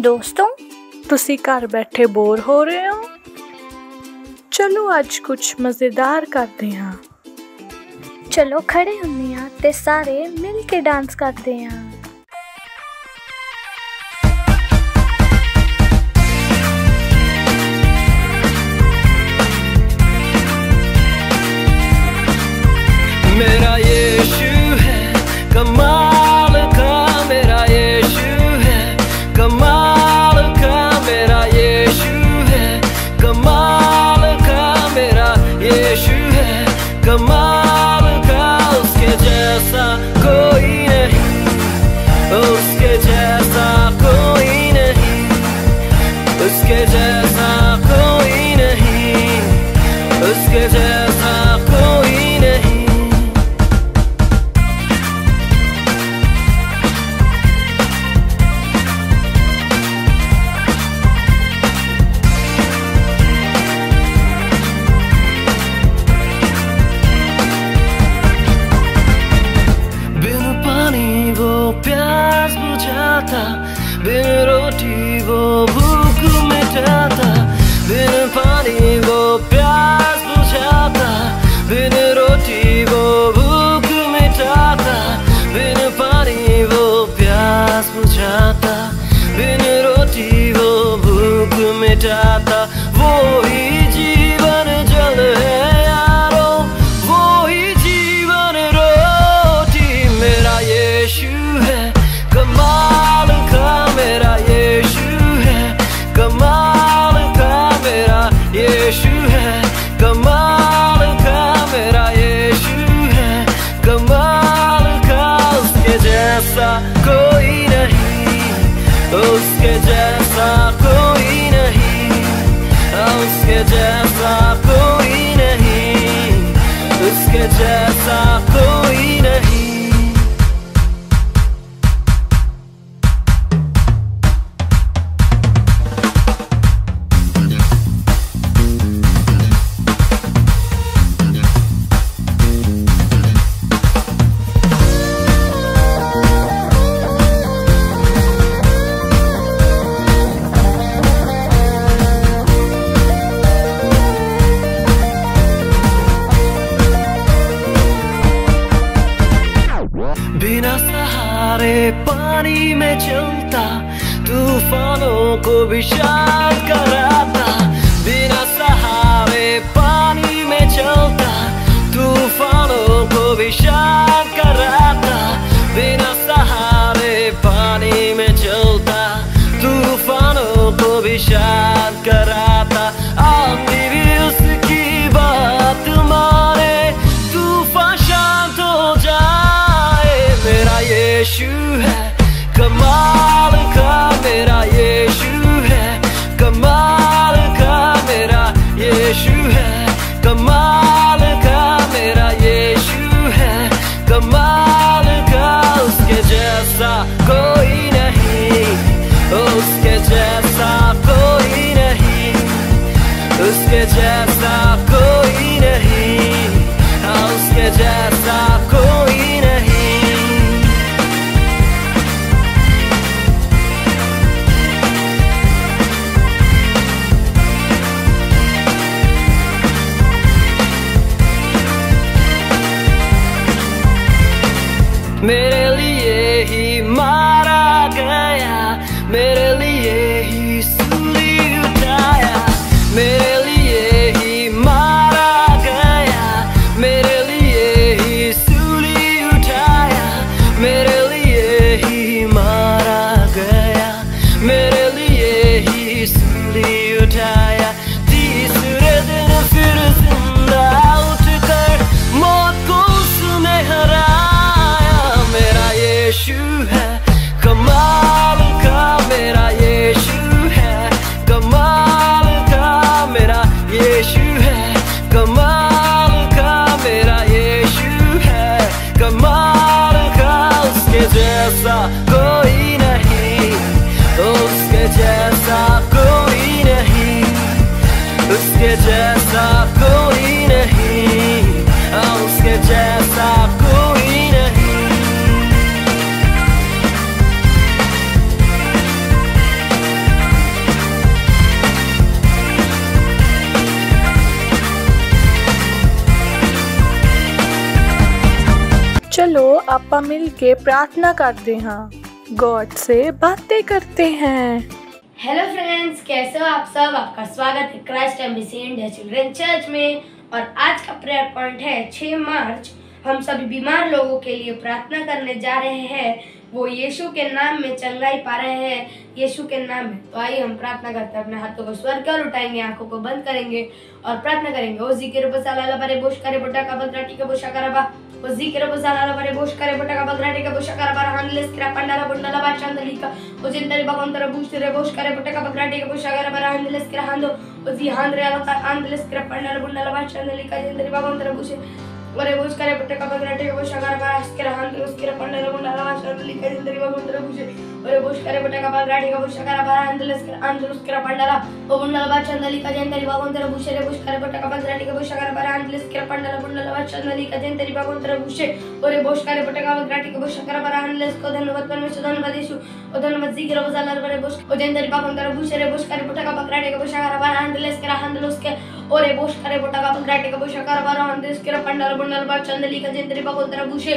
ਦੋਸਤੋ, ਤੁਸੀਂ ਘਰ ਬੈਠੇ ਬੋਰ ਹੋ ਰਹੇ ਹੋ? ਚਲੋ ਅੱਜ ਕੁਝ ਮਜ਼ੇਦਾਰ ਕਰਦੇ ਹਾਂ। ਚਲੋ ਖੜੇ ਹੁੰਦੇ ਹਾਂ ਤੇ ਸਾਰੇ ਮਿਲ ਕੇ ਡਾਂਸ ਕਰਦੇ ਹਾਂ। मेरा यीशु है कमाल का, मेरा यीशु है कमाल का, मेरा यीशु है कमाल का, मेरा यीशु है कमाल का। उसके जैसा कोई नहीं, उसके जैसा कोई नहीं, उसके जैसा कोई नहीं, उसके जैसा कोई नहीं। प्यास बुझाता, बिन रोटी वो भूख मिटाता, बिन पानी वो प्यास बुझाता, बिन रोटी वो भूख मिटाता, बिन पानी वो प्यास बुझाता, बिन रोटी वो भूख मिटाता। वो ही जीवन जल है यारो, वो ही जीवन रोटी। मेरा यीशु कमाल का, मेरा यीशु है कमाल का, मेरा यीशु है कमाल का, मेरा यीशु है कमाल का। उसके जैसा कोई नहीं, उसके जैसा कोई नहीं, उसके जैसा कोई नहीं, उसके जैसा कोई नहीं। बिना सहारे पानी में चलता, तूफानों को भी शांत कराता। बिना सहारे पानी में चलता, तूफानों को भी शांत कराता। बिना सहारे पानी में चलता, तूफानों को भी शांत कराता। आंधी भी उसकी बात माने, तूफान शांत हो जाए। मेरा यीशु है कमाल का, मेरा यीशु है कमाल का, मेरा यीशु है कमाल का, मेरा यीशु है कमाल का। उसके जैसा कोई नहीं, उसके जैसा कोई नहीं, उसके जैसा कोई नहीं, उसके जैसा कोई नहीं। मेरे लिए ही मारा गया, मेरे लिए ही सूली उठाया, मेरे लिए ही मारा गया, मेरे लिए ही सूली उठाया, मेरे लिए ही मारा गया, मेरे लिए ही सूली उठाया। तीसरे दिन फिर जिंदा उठकर मौत को उसने हराया। मेरा यीशु है कमाल का, मेरा यीशु है कमाल का, मेरा चलो आपां मिल के प्रार्थना करते हाँ, गॉड से बातें करते हैं। हेलो फ्रेंड्स, कैसे हो आप सब। आपका स्वागत है Christ embassy India children church में। और आज का प्रेयर पॉइंट है 6 मार्च। हम सभी बीमार लोगों के लिए प्रार्थना करने जा रहे हैं। वो यीशु के नाम में चंगाई पा रहे हैं, यीशु के नाम में। तो आइए हम प्रार्थना करते हैं। अपने हाथों को स्वर्ग की ओर उठाएंगे, आंखों को बंद करेंगे और प्रार्थना करेंगे। ओ जिक्र बसाला बरे बोश करे बोटा का बगराटी का बोशा करबा, ओ जिक्र बसाला बरे बोश करे बोटा का बगराटी का बोशा करबा, हानलेस क्रा पंडाला बुंडाला बाचांदली का ओ जिंदरी भगवान तेरा बूश रे बोश करे बोटा का बगराटी का बोशा करबा, हानलेस क्रा हांदो ओ जी हांद्रे आला हानलेस क्रा पंडाला बुंडाला बाचांदली का जिंदरी भगवान तेरा बूश ओरे बोश करे बोटा का बगराटी का बोशा करबा, अस्करा हांदलेस क्रा पंडाला बुंडाला बाचांदली का जिंदरी भगवान तेरा बूश ओरे बोश करे बोटा का बगराटी का बोशा करबा, हानलेस क्रा पंडाला ओ बुंडाला बाचांदली का जिंदरी भगवान तेरा बूश रे बोश करे बोटा का बगराटी का बोशा करबा, हानलेस क्रा पंडाला बुंडाला बाचांदली का जिंदरी भगवान तेरा बूश ओरे बोश करे बोटा का बगराटी का बोशा करबा, हानलेस को धन्यवाद परमेश्वर, धन्यवाद यीशु ओ धन्यवाद जिक्र बजाला बरे बोश ओ जिंदरी भगवान तेरा बूश रे बोश करे बोटा का बगराटी का बोशा करबा, हानलेस क्रा हानलेस के ओरे बोश करे बोटा का बगराटी का बोशा करबा, हानलेस क्रा पंडाला बुंडाला बाचांदली का जिंदरी भगवान तेरा बूश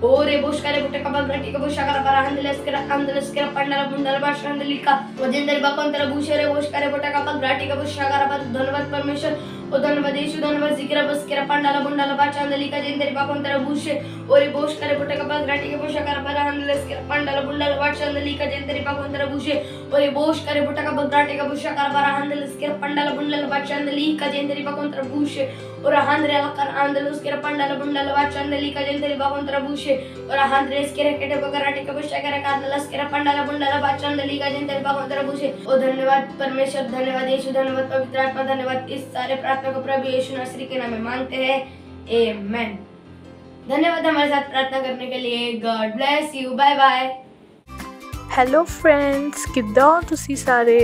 ओरे बोश करे बोटा का बगराटी का बोशा करबा, हानलेस क्रा पंडाला बुंडाला बाचांदली का ओ जिंदरी भगवान तेरा बूश रे बोश करे बोटा का बगराटी का बोशा करबा। धन्यवाद परमेश्वर ओ धन्यवाद यीशु, धन्यवाद जिक्र बस क्रा पंडाला बुंडाला बाचांदली का जिंदरी भगवान तेरा बूश ओरे बोश करे बोटा का बगराटी का बोशा करबा, हानलेस क्रा पंडाला बुंडाला बाचांदली का जिंदरी भगवान तेरा बूश ओरे बोश करे बोटा का बगराटी का बोशा करबा, हानलेस क्रा पंडाला बुंडाला बाचांदली का जिंदरी भगवान तेरा बूश और हांद्रे आकर हानलेस क्रा पंडाला बुंडाला बाचांदली का जिंदरी भगवान तेरा बूश और हांद्रेस के रेकेटे बगराटी का बोशा करे हानलेस क्रा पंडाला बुंडाला बाचांदली का जिंदरी भगवान तेरा बूश ओ धन्यवाद परमेश्वर, धन्यवाद यीशु, धन्यवाद पवित्र आत्मा, धन्यवाद। इस सारे प्रार्थना को प्रभु यीशु नासरी के नाम में मांगते हैं, आमेन। धन्यवाद हमारे साथ प्रार्थना करने के लिए। God bless you, bye bye. Hello friends, किद्दां तुसी सारे।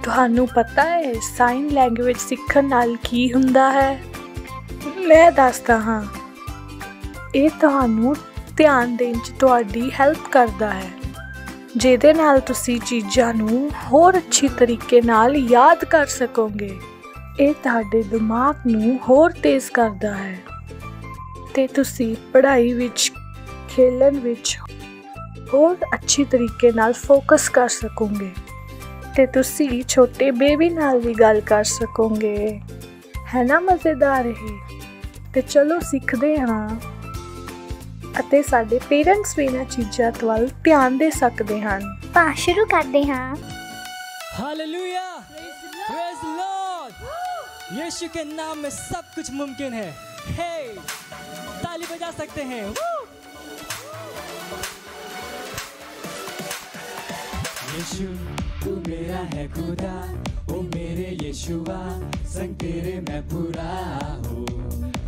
ਤੁਹਾਨੂੰ ਪਤਾ ਹੈ ਸਾਈਨ ਲੈਂਗੁਏਜ ਸਿੱਖਣ ਨਾਲ ਕੀ ਹੁੰਦਾ ਹੈ? ਮੈਂ ਦੱਸਦਾ ਹਾਂ। ਇਹ ਤੁਹਾਨੂੰ ਧਿਆਨ ਦੇਣ 'ਚ ਤੁਹਾਡੀ ਹੈਲਪ ਕਰਦਾ ਹੈ, ਜਿਹਦੇ ਨਾਲ ਤੁਸੀਂ ਚੀਜ਼ਾਂ ਨੂੰ ਹੋਰ ਅੱਛੀ ਤਰੀਕੇ ਨਾਲ ਯਾਦ ਕਰ ਸਕੋਗੇ। ਇਹ ਤੁਹਾਡੇ ਦਿਮਾਗ ਨੂੰ ਹੋਰ ਤੇਜ਼ ਕਰਦਾ ਹੈ ਤੇ ਤੁਸੀਂ ਪੜ੍ਹਾਈ ਵਿੱਚ, ਖੇਲਣ ਵਿੱਚ ਹੋਰ ਅੱਛੀ ਤਰੀਕੇ ਨਾਲ ਫੋਕਸ ਕਰ ਸਕੋਗੇ ਤੇ ਤੁਸੀਂ ਛੋਟੇ ਬੇਬੀ ਨਾਲ ਵੀ ਗੱਲ ਕਰ ਸਕੋਗੇ। ਹੈ ਨਾ ਮਜ਼ੇਦਾਰ ਇਹ? ਤੇ ਚਲੋ ਸਿੱਖਦੇ ਹਾਂ ਅਤੇ ਸਾਡੇ ਪੇਰੈਂਟਸ ਵੀ ਇਹਨਾਂ ਚੀਜ਼ਾਂ ਵੱਲ ਧਿਆਨ ਦੇ ਸਕਦੇ ਹਨ। ਤਾਂ ਸ਼ੁਰੂ ਕਰਦੇ ਹਾਂ। Hallelujah, praise the lord. Yeshu के नाम में सब कुछ मुमकिन है। हे, ताली बजा सकते हैं। यीशु तू मेरा है खुदा, ओ मेरे यीशुआ, संग तेरे मैं पूरा हूँ।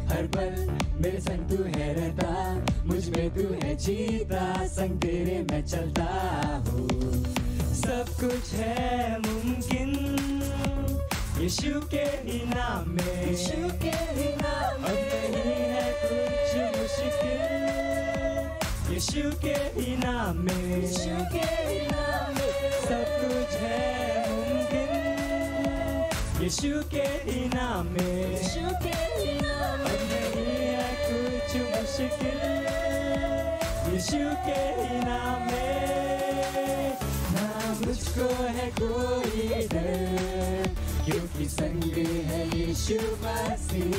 हर पल मेरे संग तू है रहता, मुझ में तू है जीता, संग तेरे मैं चलता हूँ। सब कुछ है मुमकिन यीशु के ही नाम में, यीशु के ही नाम में। अब नहीं है कुछ मुश्किल यीशु के ही नाम में, यीशु के ही नाम में। सब कुछ है मुमकिन यीशु के ही नाम में, यीशु के ही नाम में। अब नहीं है कुछ मुश्किल यीशु के ही नाम में। ना मुझको है कोई डर, क्योंकि संग है यीशु मसीह।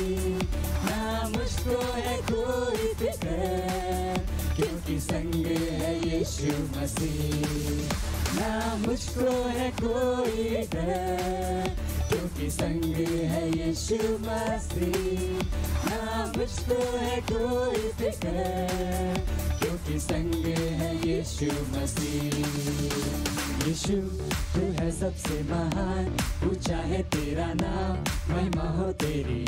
ना मुझको है कोई फिक्र, क्योंकि संग है यीशु मसीह। ना मुझको है कोई डर, क्योंकि संग है यीशु मसीह। ना मुझको है कोई फिक्र, क्योंकि संग है यीशु मसीह। यीशु तू है सबसे महान, ऊंचा है तेरा नाम, महिमा हो तेरी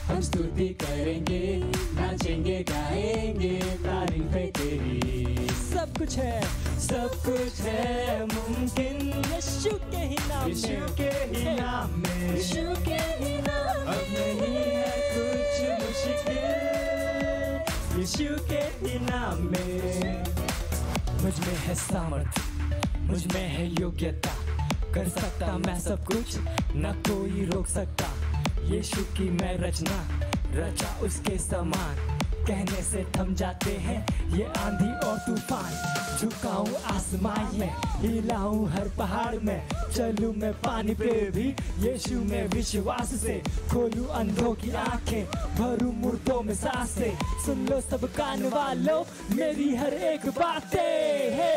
हम स्तुति करेंगे, नाचेंगे गाएंगे, तारीफें तेरी। सब कुछ है मुमकिन यीशु के ही नाम में, यीशु के ही नाम में, यीशु के ही नाम में। अब नहीं है कुछ मुश्किल यीशु के ही नाम में। मुझ में है सामर्थ, मुझ में है योग्यता, कर सकता मैं सब कुछ, न कोई रोक सकता। यीशु की मैं रचना, रचा उसके समान, कहने से थम जाते हैं ये आंधी और तूफान। झुकाऊं आसमान में, हिलाऊं हर पहाड़ में, चलूं मैं पानी पे भी यीशु में विश्वास से। खोलूं अंधों की आंखें, भरूं मुर्दों में सांसें, सुन लो सब कान वालों मेरी हर एक बातें। हे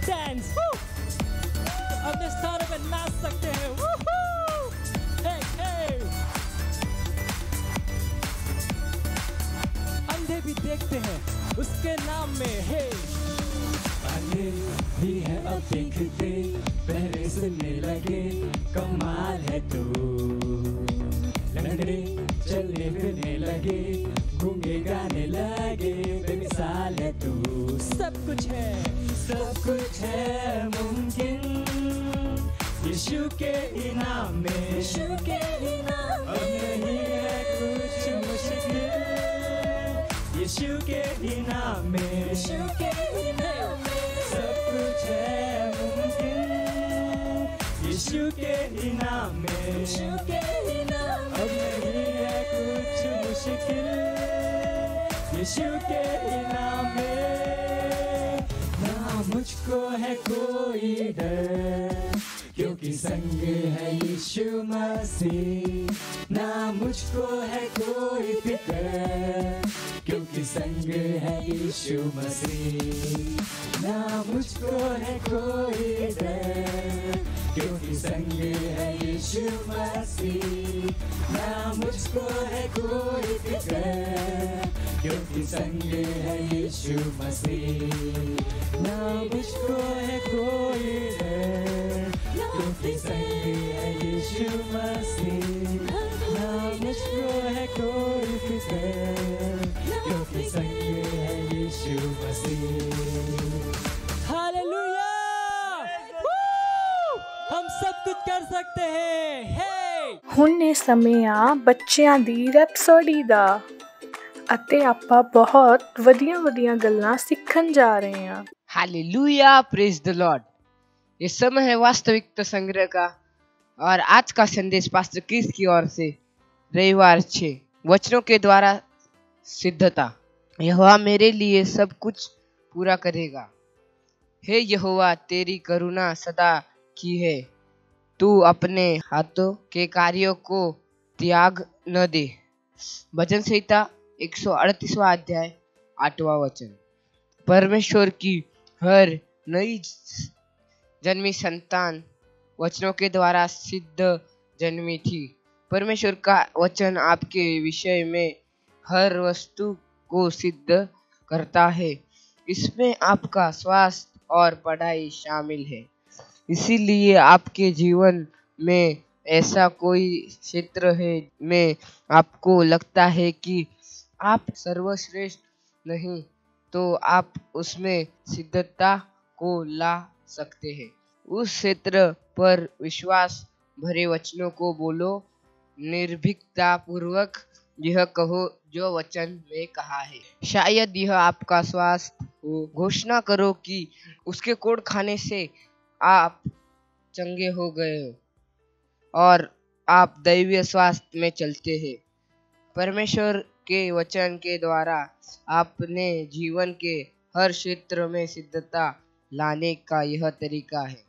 डांस, अपने स्थानों पे नाच सकते हैं। हे हे, अंधे भी देखते हैं उसके नाम में। हे अंधे भी है अब देखते, बहरे सुनने लगे, कमाल है तू। लंगड़े चलने फिरने लगे, गूंगे गाने लगे, बेमिसाल है तू। सब कुछ है मुमकिन यीशु के इनाम में, यीशु के इनाम में। अब नहीं है कुछ मुश्किल यीशु के इनाम में, यीशु के इनाम में। सब कुछ है मुमकिन यीशु के इनाम में, यीशु के इनाम में। अब नहीं है कुछ मुश्किल यीशु के इनाम में। ना मुझको है कोई डर, क्योंकि संग है यीशु मसीह। ना मुझको है कोई फिक्र, क्योंकि संग है यीशु मसीह। ना मुझको है कोई डर, क्योंकि संग है यीशु मसीह। ना मुझको है कोई फिक्र, क्योंकि संग है यीशु मसीह। ना मुझको है कोई डर, क्योंकि संग है यीशु मसीह। ना मुझको है कोई फिक्र, क्योंकि संग है यीशु मसीह। हालेलुया, हम सब कुछ कर सकते हैं। हे ਹੁਣ ਇਹ ਸਮੇਂ ਆ ਬੱਚਿਆਂ ਦੀ ਰੈਪਸੋਡੀ ਦਾ ਅਤੇ ਆਪਾਂ ਬਹੁਤ ਵਧੀਆ ਗੱਲਾਂ ਸਿੱਖਣ ਜਾ ਰਹੇ ਹਾਂ। Hallelujah, praise the Lord. ये समय है वास्तविकता संग्रह का और आज का संदेश पास्टर क्रिस की ओर से रविवार 6 वचनों के द्वारा सिद्धता। यहोवा मेरे लिए सब कुछ पूरा करेगा। हे यहोवा, तेरी करुणा सदा की है, तू अपने हाथों के कार्यों को त्याग न दे। भजन संहिता 138वां अध्याय 8वां वचन। परमेश्वर की हर नई जन्मी संतान वचनों के द्वारा सिद्ध जन्मी थी। परमेश्वर का वचन आपके विषय में हर वस्तु को सिद्ध करता है। इसमें आपका स्वास्थ्य और पढ़ाई शामिल है। इसीलिए आपके जीवन में ऐसा कोई क्षेत्र है में आपको लगता है कि आप सर्वश्रेष्ठ नहीं, तो आप उसमें सिद्धता को ला सकते हैं। उस क्षेत्र पर विश्वास भरे वचनों को बोलो, निर्भीकता पूर्वक यह कहो जो वचन में कहा है। शायद यह आपका स्वास्थ्य हो। घोषणा करो कि उसके कोड़ खाने से आप चंगे हो गए हो और आप दैवीय स्वास्थ्य में चलते हैं। परमेश्वर के वचन के द्वारा अपने जीवन के हर क्षेत्र में सिद्धता लाने का यह तरीका है।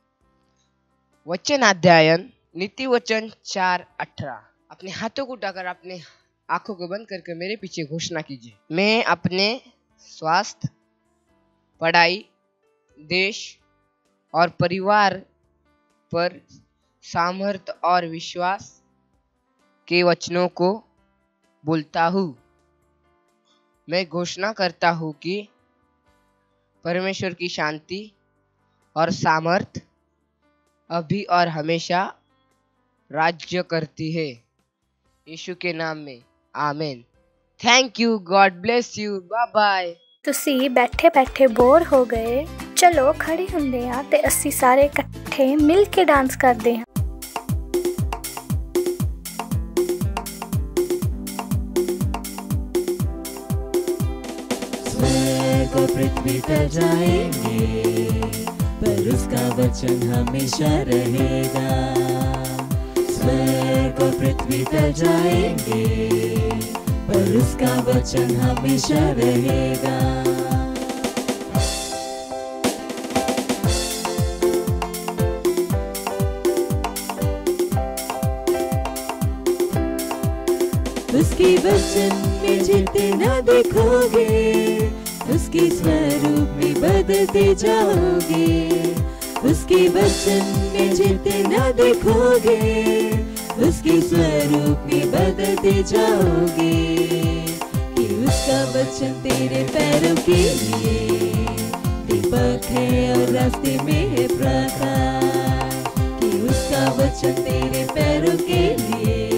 वचन अध्ययन नीति वचन 4:18। अपने हाथों को उठाकर अपने आंखों को बंद करके मेरे पीछे घोषणा कीजिए। मैं अपने स्वास्थ्य, पढ़ाई, देश और परिवार पर सामर्थ्य और विश्वास के वचनों को बोलता हूँ। मैं घोषणा करता हूँ कि परमेश्वर की शांति और सामर्थ्य अभी और हमेशा राज्य करती है। यीशु के नाम में आमीन। Thank you, God bless you, bye bye. ਤੁਸੀਂ ਬੈਠੇ ਬੋਰ ਹੋ ਗਏ? ਚਲੋ ਖੜੇ ਹੁੰਦੇ ਆ ਤੇ ਅਸੀਂ ਸਾਰੇ ਇਕੱਠੇ ਮਿਲ ਕੇ ਡਾਂਸ ਕਰਦੇ ਹਾਂ। स्वर्ग और पृथ्वी टल जाएंगे, पर उसका वचन हमेशा रहेगा। स्वर्ग और पृथ्वी टल जाएंगे, पर उसका वचन हमेशा रहेगा। उसके वचन में जितना देखोगे, उसके स्वरूप में बदलते जाओगे। उसके वचन में जितना देखोगे, उसके स्वरूप में बदलते जाओगे। कि उसका वचन तेरे पैरों के लिए दीपक है और रास्ते में है प्रकाश। कि उसका वचन तेरे पैरों के लिए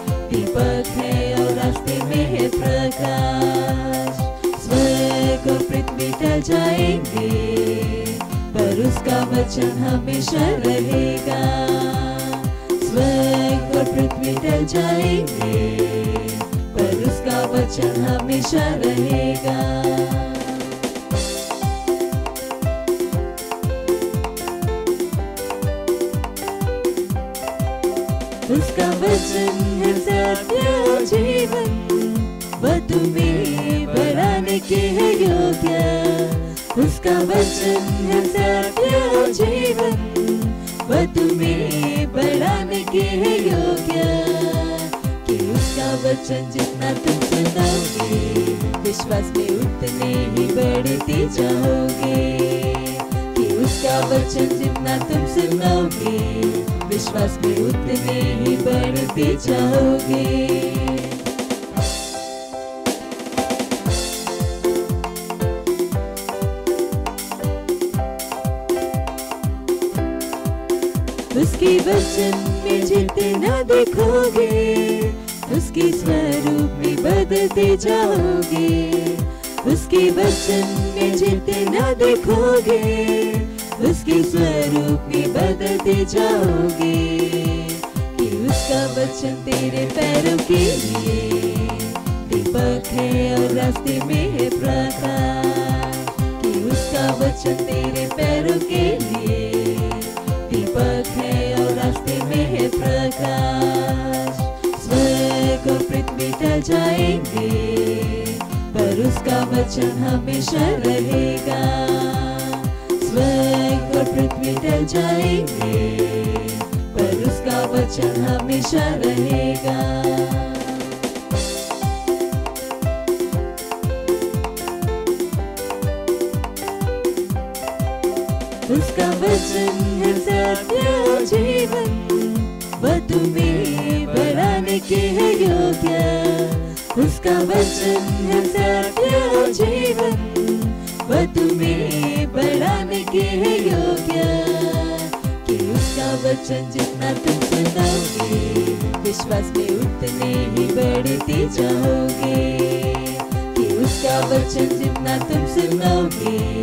दीपक है और रास्ते में है प्रकाश। स्वर्ग और पृथ्वी टल जाएंगे, पर उसका वचन हमेशा रहेगा। स्वर्ग और पृथ्वी टल जाएंगे, पर उसका वचन हमेशा रहेगा। उसका वचन है सत्य और जीवन, वह तुम्हें बढ़ाने के है योग्य। उसका वचन है सत्य और जीवन, वह तुम्हें बढ़ाने के है योग्य। कि उसका वचन जितना तुम सुनोगे, विश्वास में उतने ही बढ़ते जाओगे। कि उसका वचन जितना तुम सुनोगे, विश्वास में उतने ही बढ़ते जाओगे। उसके वचन में जितना देखोगे, उसके स्वरूप में बदलते जाओगे। उसके वचन में जितना देखोगे, उसके स्वरूप में बदलते जाओगे। कि उसका वचन तेरे पैरों के लिए दीपक है और रास्ते में है प्रकाश। कि उसका वचन तेरे पैरों के लिए दीपक है और रास्ते में है प्रकाश। स्वर्ग और पृथ्वी टल जाएंगे, पर उसका वचन हमेशा रहेगा। स्वर्ग और पृथ्वी टल जाएंगे, पर उसका वचन हमेशा रहेगा। उसका वचन है सत्य और जीवन, वह तुम्हें बढ़ाने के है योग्य। उसका वचन है सत्य और जीवन, वह तुम्हें बढ़ाने के है योग्य। कि उसका वचन जितना तुम सुनोगे, विश्वास में उतने ही बढ़ते जाओगे। कि उसका वचन जितना तुम सुनोगे,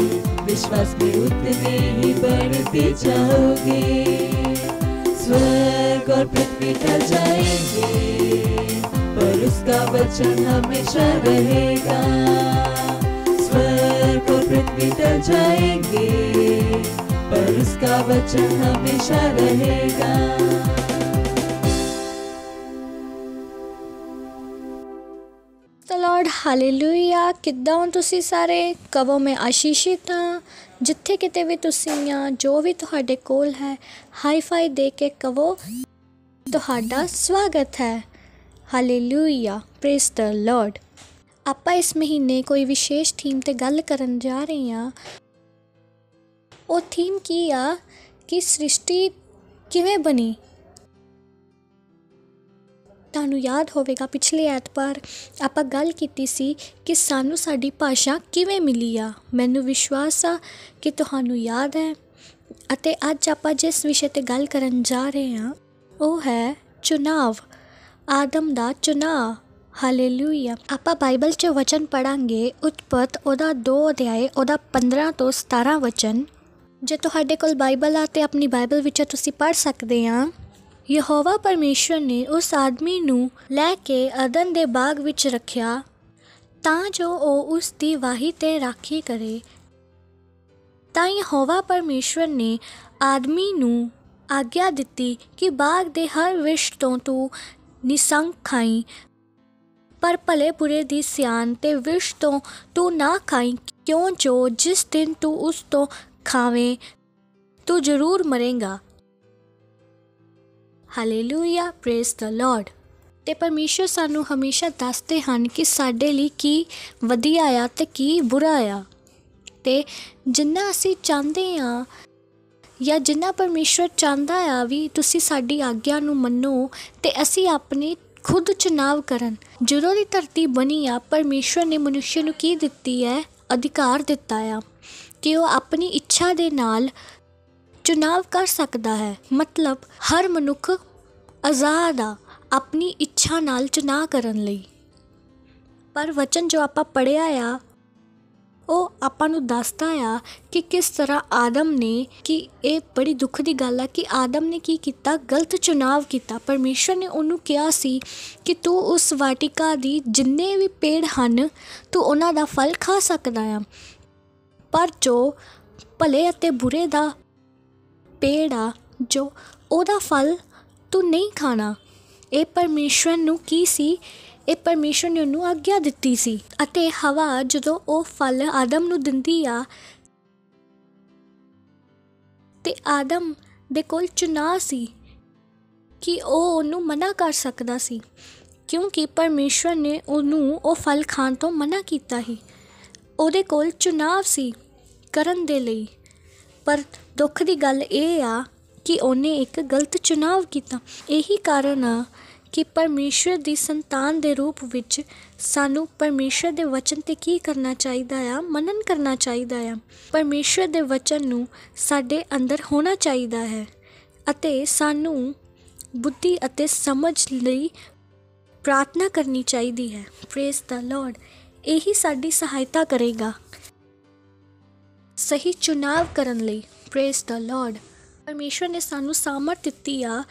विश्वास में उतने ही बढ़ते जाओगे। स्वर्ग और पृथ्वी टल जाएंगे, पर उसका वचन हमेशा रहेगा। स्वर्ग और पृथ्वी टल जाएंगे, पर उसका वचन हमेशा रहेगा। Lord hallelujah. किद्दां हो तुसी सारे? कवो मैं आशीषित हाँ। जिथे किते भी तुसी आ, जो भी तुहाडे कोल है, हाई फाई दे के कवो तुहाडा स्वागत है। Hallelujah, praise the Lord. ਆਪਾਂ ਇਸ ਮਹੀਨੇ ਕੋਈ ਵਿਸ਼ੇਸ਼ ਥੀਮ 'ਤੇ ਗੱਲ ਕਰਨ ਜਾ ਰਹੇ ਹਾਂ। ਉਹ ਥੀਮ ਕੀ ਆ ਕਿ ਸ੍ਰਿਸ਼ਟੀ ਕਿਵੇਂ ਬਣੀ। ਤੁਹਾਨੂੰ ਯਾਦ ਹੋਵੇਗਾ ਪਿਛਲੇ ਐਤਵਾਰ ਆਪਾਂ ਗੱਲ ਕੀਤੀ ਸੀ ਕਿ ਸਾਨੂੰ ਸਾਡੀ ਭਾਸ਼ਾ ਕਿਵੇਂ ਮਿਲੀ ਆ। ਮੈਨੂੰ ਵਿਸ਼ਵਾਸ ਆ ਕਿ ਤੁਹਾਨੂੰ ਯਾਦ ਹੈ। ਅਤੇ ਅੱਜ ਆਪਾਂ ਜਿਸ ਵਿਸ਼ੇ 'ਤੇ ਗੱਲ ਕਰਨ ਜਾ ਰਹੇ ਹਾਂ ਉਹ ਹੈ ਚੁਣਾਵ, ਆਦਮ ਦਾ ਚੁਣਾਵ। ਹਾਲੇਲੂਇਆ। ਆਪਾਂ ਬਾਈਬਲ 'ਚ ਵਚਨ ਪੜ੍ਹਾਂਗੇ ਉਤਪਤ ਉਹਦਾ 2 ਅਧਿਆਏ ਉਹਦਾ 15 ਤੋਂ 17 ਵਚਨ। ਜੇ ਤੁਹਾਡੇ ਕੋਲ ਬਾਈਬਲ ਆ ਤਾਂ ਆਪਣੀ ਬਾਈਬਲ ਵਿੱਚੋਂ ਤੁਸੀਂ ਪੜ੍ਹ ਸਕਦੇ ਆ। ਯਹੋਵਾ ਪਰਮੇਸ਼ਰ ਨੇ ਉਸ ਆਦਮੀ ਨੂੰ ਲੈ ਕੇ ਅਦਨ ਦੇ ਬਾਗ ਵਿੱਚ ਰੱਖਿਆ ਤਾਂ ਜੋ ਉਹ ਉਸ ਦੀ ਵਾਹੀ 'ਤੇ ਰਾਖੀ ਕਰੇ। ਤਾਂ ਯਹੋਵਾ ਪਰਮੇਸ਼ਰ ਨੇ ਆਦਮੀ ਨੂੰ ਆਗਿਆ ਦਿੱਤੀ ਕਿ ਬਾਗ ਦੇ ਹਰ ਵਿਰਸ਼ ਤੋਂ ਤੂੰ ਨਿਸੰਗ ਖਾਈ, ਪਰ ਭਲੇ ਬੁਰੇ ਦੀ ਸਿਆਣ ਤੇ ਵਿਸ਼ ਤੋਂ ਤੂੰ ਨਾ ਖਾਈ, ਕਿਉਂ ਜੋ ਜਿਸ ਦਿਨ ਤੂੰ ਉਸ ਤੋਂ ਖਾਵੇਂ ਤੂੰ ਜ਼ਰੂਰ ਮਰੇਂਗਾ। Hallelujah, praise the lord. ਤੇ ਪਰਮੇਸ਼ਰ ਸਾਨੂੰ ਹਮੇਸ਼ਾ ਦੱਸਦੇ ਹਨ ਕਿ ਸਾਡੇ ਲਈ ਕੀ ਵਧੀਆ ਆ ਤੇ ਕੀ ਬੁਰਾ ਆ। ਤੇ ਜਿੰਨਾ ਅਸੀਂ ਚਾਹੁੰਦੇ ਹਾਂ ਜਾਂ ਜਿੰਨਾ ਪਰਮੇਸ਼ਰ ਚਾਹੁੰਦਾ ਆ ਵੀ ਤੁਸੀਂ ਸਾਡੀ ਆਗਿਆ ਨੂੰ ਮੰਨੋ ਤੇ ਅਸੀਂ ਆਪਣੇ ਖੁਦ ਚੁਣਾਵ ਕਰਨ। ਜਦੋਂ ਦੀ ਧਰਤੀ ਬਣੀ ਆ, ਪਰਮੇਸ਼ਰ ਨੇ ਮਨੁੱਖ ਨੂੰ ਕੀ ਦਿੱਤੀ ਹੈ? ਅਧਿਕਾਰ ਦਿੱਤਾ ਆ ਕਿ ਉਹ ਆਪਣੀ ਇੱਛਾ ਦੇ ਨਾਲ ਚੁਣਾਵ ਕਰ ਸਕਦਾ ਹੈ। ਮਤਲਬ ਹਰ ਮਨੁੱਖ ਆਜ਼ਾਦ ਆ ਆਪਣੀ ਇੱਛਾ ਨਾਲ ਚੁਣਾਵ ਕਰਨ ਲਈ। ਪਰ ਵਚਨ ਜੋ ਆਪਾਂ ਪੜ੍ਹਿਆ ਆ ਉਹ ਆਪਾਂ ਨੂੰ ਦੱਸਦਾ ਆ ਕਿ ਕਿਸ ਤਰ੍ਹਾਂ ਆਦਮ ਨੇ, ਕਿ ਇਹ ਬੜੀ ਦੁੱਖ ਦੀ ਗੱਲ ਆ ਕਿ ਆਦਮ ਨੇ ਕੀ ਕੀਤਾ? ਗਲਤ ਚੁਣਾਵ ਕੀਤਾ। ਪਰਮੇਸ਼ਰ ਨੇ ਉਹਨੂੰ ਕਿਹਾ ਸੀ ਕਿ ਤੂੰ ਉਸ ਵਾਟਿਕਾ ਦੀ ਜਿੰਨੇ ਵੀ ਪੇੜ ਹਨ ਤੂੰ ਉਹਨਾਂ ਦਾ ਫਲ ਖਾ ਸਕਦਾ ਆ, ਪਰ ਜੋ ਭਲੇ ਅਤੇ ਬੁਰੇ ਦਾ ਪੇੜ ਆ ਜੋ ਉਹਦਾ ਫਲ ਤੂੰ ਨਹੀਂ ਖਾਣਾ। ਇਹ ਪਰਮੇਸ਼ਰ ਨੂੰ ਕੀ ਸੀ? ਇਹ ਪਰਮੇਸ਼ਰ ਨੇ ਉਹਨੂੰ ਆਗਿਆ ਦਿੱਤੀ ਸੀ। ਅਤੇ ਹਵਾ ਜਦੋਂ ਉਹ ਫਲ ਆਦਮ ਨੂੰ ਦਿੰਦੀ ਆ ਤੇ ਆਦਮ ਦੇ ਕੋਲ ਚੁਣਾਵ ਸੀ ਕਿ ਉਹ ਉਹਨੂੰ ਮਨਾ ਕਰ ਸਕਦਾ ਸੀ, ਕਿਉਂਕਿ ਪਰਮੇਸ਼ਰ ਨੇ ਉਹਨੂੰ ਉਹ ਫਲ ਖਾਣ ਤੋਂ ਮਨਾ ਕੀਤਾ ਸੀ। ਉਹਦੇ ਕੋਲ ਚੁਣਾਵ ਸੀ ਕਰਨ ਦੇ ਲਈ। ਪਰ ਦੁੱਖ ਦੀ ਗੱਲ ਇਹ ਆ ਕਿ ਉਹਨੇ ਇੱਕ ਗਲਤ ਚੁਣਾਵ ਕੀਤਾ। ਇਹੀ ਕਾਰਨ ਆ ਕਿ ਪਰਮੇਸ਼ਰ ਦੀ ਸੰਤਾਨ ਦੇ ਰੂਪ ਵਿੱਚ ਸਾਨੂੰ ਪਰਮੇਸ਼ਰ ਦੇ ਵਚਨ 'ਤੇ ਕੀ ਕਰਨਾ ਚਾਹੀਦਾ ਆ? ਮਨਨ ਕਰਨਾ ਚਾਹੀਦਾ ਆ। ਪਰਮੇਸ਼ਰ ਦੇ ਵਚਨ ਨੂੰ ਸਾਡੇ ਅੰਦਰ ਹੋਣਾ ਚਾਹੀਦਾ ਹੈ ਅਤੇ ਸਾਨੂੰ ਬੁੱਧੀ ਅਤੇ ਸਮਝ ਲਈ ਪ੍ਰਾਰਥਨਾ ਕਰਨੀ ਚਾਹੀਦੀ ਹੈ। Praise the Lord. ਇਹੀ ਸਾਡੀ ਸਹਾਇਤਾ ਕਰੇਗਾ ਸਹੀ ਚੁਣਾਵ ਕਰਨ ਲਈ। Praise the Lord. ਪਰਮੇਸ਼ਰ ਨੇ ਸਾਨੂੰ ਸਾਮਰਥ ਦਿੱਤੀ ਆ,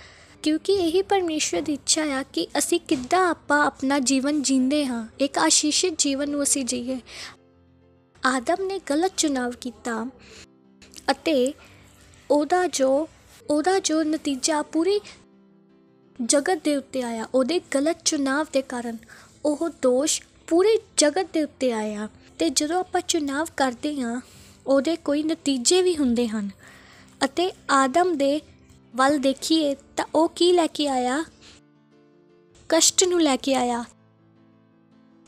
ਕਿਉਂਕਿ ਇਹੀ ਪਰਮੇਸ਼ਰ ਦੀ ਇੱਛਾ ਆ ਕਿ ਅਸੀਂ ਕਿੱਦਾਂ ਆਪਾਂ ਆਪਣਾ ਜੀਵਨ ਜੀਂਦੇ ਹਾਂ, ਇੱਕ ਆਸ਼ੀਸ਼ਿਤ ਜੀਵਨ ਨੂੰ ਅਸੀਂ ਜੀਏ। ਆਦਮ ਨੇ ਗਲਤ ਚੁਣਾਵ ਕੀਤਾ ਅਤੇ ਉਹਦਾ ਜੋ ਨਤੀਜਾ ਪੂਰੀ ਜਗਤ ਦੇ ਉੱਤੇ ਆਇਆ, ਉਹਦੇ ਗਲਤ ਚੁਣਾਵ ਦੇ ਕਾਰਨ ਉਹ ਦੋਸ਼ ਪੂਰੇ ਜਗਤ ਦੇ ਉੱਤੇ ਆਇਆ। ਅਤੇ ਜਦੋਂ ਆਪਾਂ ਚੁਣਾਵ ਕਰਦੇ ਹਾਂ ਉਹਦੇ ਕੋਈ ਨਤੀਜੇ ਵੀ ਹੁੰਦੇ ਹਨ। ਅਤੇ ਆਦਮ ਦੇ ਵੱਲ ਦੇਖੀਏ ਤਾਂ ਉਹ ਕੀ ਲੈ ਕੇ ਆਇਆ? ਕਸ਼ਟ ਨੂੰ ਲੈ ਕੇ ਆਇਆ।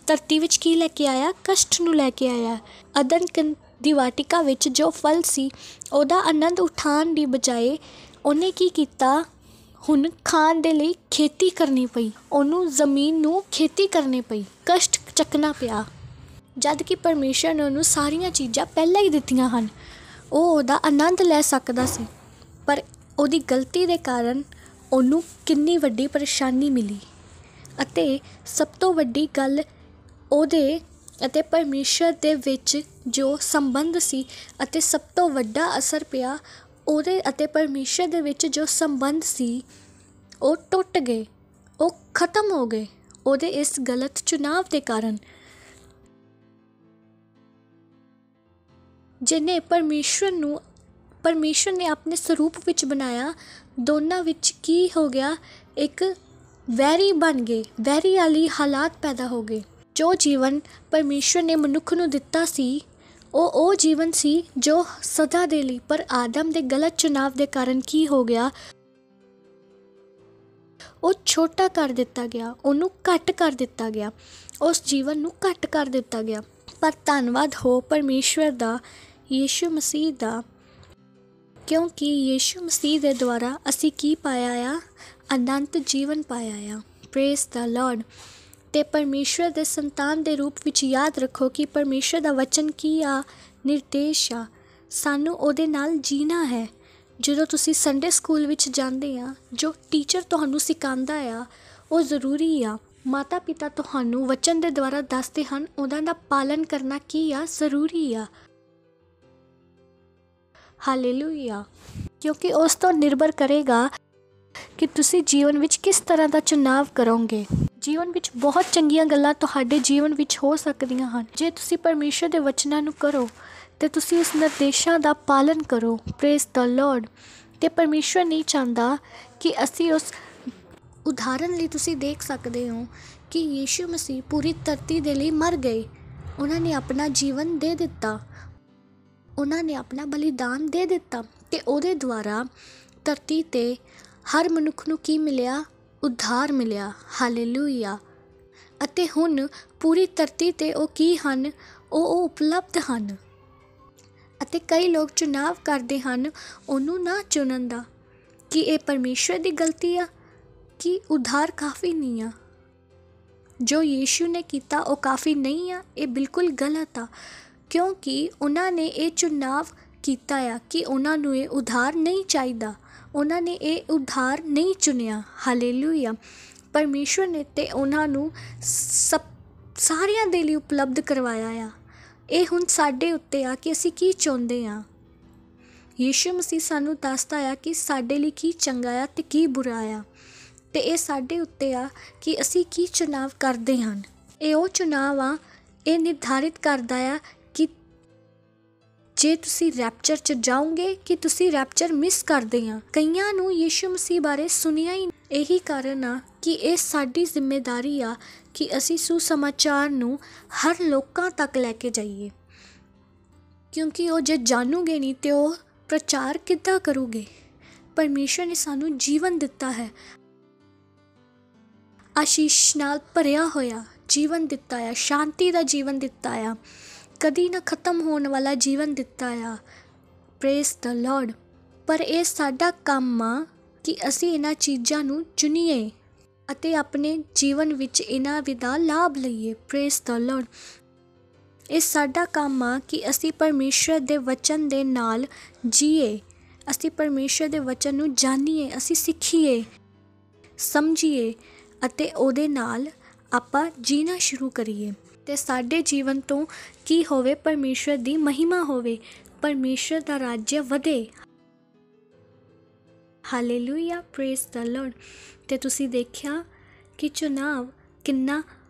ਧਰਤੀ ਵਿੱਚ ਕੀ ਲੈ ਕੇ ਆਇਆ? ਕਸ਼ਟ ਨੂੰ ਲੈ ਕੇ ਆਇਆ। ਅਦਨ ਦੀ ਵਾਟਿਕਾ ਵਿੱਚ ਜੋ ਫਲ ਸੀ ਉਹਦਾ ਆਨੰਦ ਉਠਾਉਣ ਦੀ ਬਜਾਏ ਉਹਨੇ ਕੀ ਕੀਤਾ? ਹੁਣ ਖਾਣ ਦੇ ਲਈ ਖੇਤੀ ਕਰਨੀ ਪਈ, ਉਹਨੂੰ ਜ਼ਮੀਨ ਨੂੰ ਖੇਤੀ ਕਰਨੀ ਪਈ, ਕਸ਼ਟ ਚੱਕਣਾ ਪਿਆ। ਜਦ ਕਿ ਪਰਮੇਸ਼ਰ ਨੇ ਉਹਨੂੰ ਸਾਰੀਆਂ ਚੀਜ਼ਾਂ ਪਹਿਲਾਂ ਹੀ ਦਿੱਤੀਆਂ ਹਨ, ਉਹ ਉਹਦਾ ਆਨੰਦ ਲੈ ਸਕਦਾ ਸੀ। ਪਰ ਉਹਦੀ ਗਲਤੀ ਦੇ ਕਾਰਨ ਉਹਨੂੰ ਕਿੰਨੀ ਵੱਡੀ ਪਰੇਸ਼ਾਨੀ ਮਿਲੀ। ਅਤੇ ਸਭ ਤੋਂ ਵੱਡੀ ਗੱਲ ਉਹਦੇ ਅਤੇ ਪਰਮੇਸ਼ਰ ਦੇ ਵਿੱਚ ਜੋ ਸੰਬੰਧ ਸੀ ਅਤੇ ਸਭ ਤੋਂ ਵੱਡਾ ਅਸਰ ਪਿਆ ਉਹਦੇ ਅਤੇ ਪਰਮੇਸ਼ਰ ਦੇ ਵਿੱਚ ਜੋ ਸੰਬੰਧ ਸੀ ਉਹ ਟੁੱਟ ਗਏ, ਉਹ ਖਤਮ ਹੋ ਗਏ ਉਹਦੇ ਇਸ ਗਲਤ ਚੁਣਾਵ ਦੇ ਕਾਰਨ। ਜਿਹਨੇ ਪਰਮੇਸ਼ਰ ਨੇ ਆਪਣੇ ਸਰੂਪ ਵਿੱਚ ਬਣਾਇਆ, ਦੋਨਾਂ ਵਿੱਚ ਕੀ ਹੋ ਗਿਆ? ਇੱਕ ਵੈਰੀ ਬਣ ਗਏ, ਵੈਰੀ ਵਾਲੀ ਹਾਲਾਤ ਪੈਦਾ ਹੋ ਗਏ। ਜੋ ਜੀਵਨ ਪਰਮੇਸ਼ਰ ਨੇ ਮਨੁੱਖ ਨੂੰ ਦਿੱਤਾ ਸੀ ਉਹ ਜੀਵਨ ਸੀ ਜੋ ਸਦਾ ਦੇ ਲਈ, ਪਰ ਆਦਮ ਦੇ ਗਲਤ ਚੁਣਾਵ ਦੇ ਕਾਰਨ ਕੀ ਹੋ ਗਿਆ? ਉਹ ਛੋਟਾ ਕਰ ਦਿੱਤਾ ਗਿਆ, ਉਹਨੂੰ ਘੱਟ ਕਰ ਦਿੱਤਾ ਗਿਆ, ਉਸ ਜੀਵਨ ਨੂੰ ਘੱਟ ਕਰ ਦਿੱਤਾ ਗਿਆ। ਪਰ ਧੰਨਵਾਦ ਹੋ ਪਰਮੇਸ਼ਰ ਦਾ, ਯੀਸ਼ੂ ਮਸੀਹ ਦਾ, ਕਿਉਂਕਿ ਯੀਸ਼ੂ ਮਸੀਹ ਦੇ ਦੁਆਰਾ ਅਸੀਂ ਕੀ ਪਾਇਆ ਆ? ਅਨੰਤ ਜੀਵਨ ਪਾਇਆ ਆ। Praise the Lord. ਅਤੇ ਪਰਮੇਸ਼ਰ ਦੇ ਸੰਤਾਨ ਦੇ ਰੂਪ ਵਿੱਚ ਯਾਦ ਰੱਖੋ ਕਿ ਪਰਮੇਸ਼ਰ ਦਾ ਵਚਨ ਕੀ ਆ? ਨਿਰਦੇਸ਼ ਆ। ਸਾਨੂੰ ਉਹਦੇ ਨਾਲ ਜੀਣਾ ਹੈ। ਜਦੋਂ ਤੁਸੀਂ ਸੰਡੇ ਸਕੂਲ ਵਿੱਚ ਜਾਂਦੇ ਆ, ਜੋ ਟੀਚਰ ਤੁਹਾਨੂੰ ਸਿਖਾਉਂਦਾ ਆ ਉਹ ਜ਼ਰੂਰੀ ਆ। ਮਾਤਾ ਪਿਤਾ ਤੁਹਾਨੂੰ ਵਚਨ ਦੇ ਦੁਆਰਾ ਦੱਸਦੇ ਹਨ, ਉਹਨਾਂ ਦਾ ਪਾਲਨ ਕਰਨਾ ਕੀ ਆ? ਜ਼ਰੂਰੀ ਆ। ਹਾਲੇਲੂਇਆ। ਕਿਉਂਕਿ ਉਸ ਤੋਂ ਨਿਰਭਰ ਕਰੇਗਾ ਕਿ ਤੁਸੀਂ ਜੀਵਨ ਵਿੱਚ ਕਿਸ ਤਰ੍ਹਾਂ ਦਾ ਚੁਣਾਵ ਕਰੋਗੇ। ਜੀਵਨ ਵਿੱਚ ਬਹੁਤ ਚੰਗੀਆਂ ਗੱਲਾਂ ਤੁਹਾਡੇ ਜੀਵਨ ਵਿੱਚ ਹੋ ਸਕਦੀਆਂ ਹਨ ਜੇ ਤੁਸੀਂ ਪਰਮੇਸ਼ਰ ਦੇ ਵਚਨਾਂ ਨੂੰ ਕਰੋ ਅਤੇ ਤੁਸੀਂ ਉਸ ਨਿਰਦੇਸ਼ਾਂ ਦਾ ਪਾਲਨ ਕਰੋ। Praise the Lord. ਅਤੇ ਪਰਮੇਸ਼ਰ ਨਹੀਂ ਚਾਹੁੰਦਾ ਕਿ ਅਸੀਂ ਉਸ ਉਦਾਹਰਨ ਲਈ ਤੁਸੀਂ ਦੇਖ ਸਕਦੇ ਹੋ ਕਿ ਯੀਸ਼ੂ ਮਸੀਹ ਪੂਰੀ ਧਰਤੀ ਦੇ ਲਈ ਮਰ ਗਏ। ਉਹਨਾਂ ਨੇ ਆਪਣਾ ਜੀਵਨ ਦੇ ਦਿੱਤਾ, ਉਹਨਾਂ ਨੇ ਆਪਣਾ ਬਲੀਦਾਨ ਦੇ ਦਿੱਤਾ ਤੇ ਉਹਦੇ ਦੁਆਰਾ ਧਰਤੀ ਤੇ ਹਰ ਮਨੁੱਖ ਨੂੰ ਕੀ ਮਿਲਿਆ? ਉद्धार ਮਿਲਿਆ। ਹਾਲੇਲੂਇਆ। ਅਤੇ ਹੁਣ ਪੂਰੀ ਧਰਤੀ ਤੇ ਉਹ ਕੀ ਹਨ? ਉਹ ਉਪਲਬਧ ਹਨ। ਅਤੇ ਕਈ ਲੋਕ ਚੁਣਾਵ ਕਰਦੇ ਹਨ ਉਹਨੂੰ ਨਾ ਚੁਣਨ ਦਾ। ਕੀ ਇਹ ਪਰਮੇਸ਼ਵਰ ਦੀ ਗਲਤੀ ਆ ਕਿ ਉद्धार ਕਾਫੀ ਨਹੀਂ ਆ? ਜੋ ਯੀਸ਼ੂ ਨੇ ਕੀਤਾ ਉਹ ਕਾਫੀ ਨਹੀਂ ਆ? ਇਹ ਬਿਲਕੁਲ ਗਲਤ ਆ, ਕਿਉਂਕਿ ਉਹਨਾਂ ਨੇ ਇਹ ਚੁਣਾਵ ਕੀਤਾ ਆ ਕਿ ਉਹਨਾਂ ਨੂੰ ਇਹ ਉद्धार ਨਹੀਂ ਚਾਹੀਦਾ। ਉਹਨਾਂ ਨੇ ਇਹ ਉद्धार ਨਹੀਂ ਚੁਣਿਆ। ਹਾਲੇਲੂਇਆ। ਪਰਮੇਸ਼ਵਰ ਨੇ ਤੇ ਉਹਨਾਂ ਨੂੰ ਸਾਰਿਆਂ ਦੇ ਲਈ ਉਪਲਬਧ ਕਰਵਾਇਆ ਆ। ਇਹ ਹੁਣ ਸਾਡੇ ਉੱਤੇ ਆ ਕਿ ਅਸੀਂ ਕੀ ਚਾਹੁੰਦੇ ਹਾਂ। ਯੀਸ਼ੂ ਮਸੀਹ ਸਾਨੂੰ ਦੱਸਦਾ ਆ ਕਿ ਸਾਡੇ ਲਈ ਕੀ ਚੰਗਾ ਆ ਤੇ ਕੀ ਬੁਰਾ ਆ, ਤੇ ਇਹ ਸਾਡੇ ਉੱਤੇ ਆ ਕਿ ਅਸੀਂ ਕੀ ਚੁਣਾਵ ਕਰਦੇ ਹਨ। ਇਹ ਉਹ ਚੁਣਾਵ ਆ, ਇਹ ਨਿਰਧਾਰਿਤ ਕਰਦਾ ਆ ਕਿ ਜੇ ਤੁਸੀਂ ਰੈਪਚਰ 'ਚ ਜਾਓਗੇ ਕਿ ਤੁਸੀਂ ਰੈਪਚਰ ਮਿਸ ਕਰਦੇ ਆ। ਕਈਆਂ ਨੂੰ ਯੀਸ਼ੂ ਮਸੀਹ ਬਾਰੇ ਸੁਣਿਆ ਹੀ। ਇਹੀ ਕਾਰਨ ਆ ਕਿ ਇਹ ਸਾਡੀ ਜ਼ਿੰਮੇਵਾਰੀ ਆ ਕਿ ਅਸੀਂ ਸੁਸਮਾਚਾਰ ਨੂੰ ਹਰ ਲੋਕਾਂ ਤੱਕ ਲੈ ਕੇ ਜਾਈਏ, ਕਿਉਂਕਿ ਉਹ ਜੇ ਜਾਣੂਗੇ ਨਹੀਂ ਤੇ ਉਹ ਪ੍ਰਚਾਰ ਕਿੱਦਾਂ ਕਰੂਗੇ। ਪਰਮੇਸ਼ਰ ਨੇ ਸਾਨੂੰ ਜੀਵਨ ਦਿੱਤਾ ਹੈ, ਆਸ਼ੀਸ਼ ਨਾਲ ਭਰਿਆ ਹੋਇਆ ਜੀਵਨ ਦਿੱਤਾ ਆ, ਸ਼ਾਂਤੀ ਦਾ ਜੀਵਨ ਦਿੱਤਾ ਆ, ਕਦੀ ਨਾ ਖਤਮ ਹੋਣ ਵਾਲਾ ਜੀਵਨ ਦਿੱਤਾ ਆ। Praise the Lord. ਪਰ ਇਹ ਸਾਡਾ ਕੰਮ ਆ ਕਿ ਅਸੀਂ ਇਹਨਾਂ ਚੀਜ਼ਾਂ ਨੂੰ ਚੁਣੀਏ ਅਤੇ ਆਪਣੇ ਜੀਵਨ ਵਿੱਚ ਇਹਨਾਂ ਦਾ ਲਾਭ ਲਈਏ। Praise the Lord. ਇਹ ਸਾਡਾ ਕੰਮ ਆ ਕਿ ਅਸੀਂ ਪਰਮੇਸ਼ਰ ਦੇ ਵਚਨ ਦੇ ਨਾਲ ਜੀਏ, ਅਸੀਂ ਪਰਮੇਸ਼ਰ ਦੇ ਵਚਨ ਨੂੰ ਜਾਣੀਏ, ਅਸੀਂ ਸਿੱਖੀਏ, ਸਮਝੀਏ ਅਤੇ ਉਹਦੇ ਨਾਲ ਆਪਾਂ ਜੀਣਾ ਸ਼ੁਰੂ ਕਰੀਏ ਤੇ ਸਾਡੇ ਜੀਵਨ ਤੋਂ ਕੀ ਹੋਵੇ? ਪਰਮੇਸ਼ਰ ਦੀ ਮਹਿਮਾ ਹੋਵੇ, ਪਰਮੇਸ਼ਰ ਦਾ ਰਾਜ ਵਧੇ। ਹਾਲੇਲੂਇਆ। Praise the lord. ਤੇ ਤੁਸੀਂ ਦੇਖਿਆ ਕਿ ਚੁਣਾਵ ਕਿੰਨਾ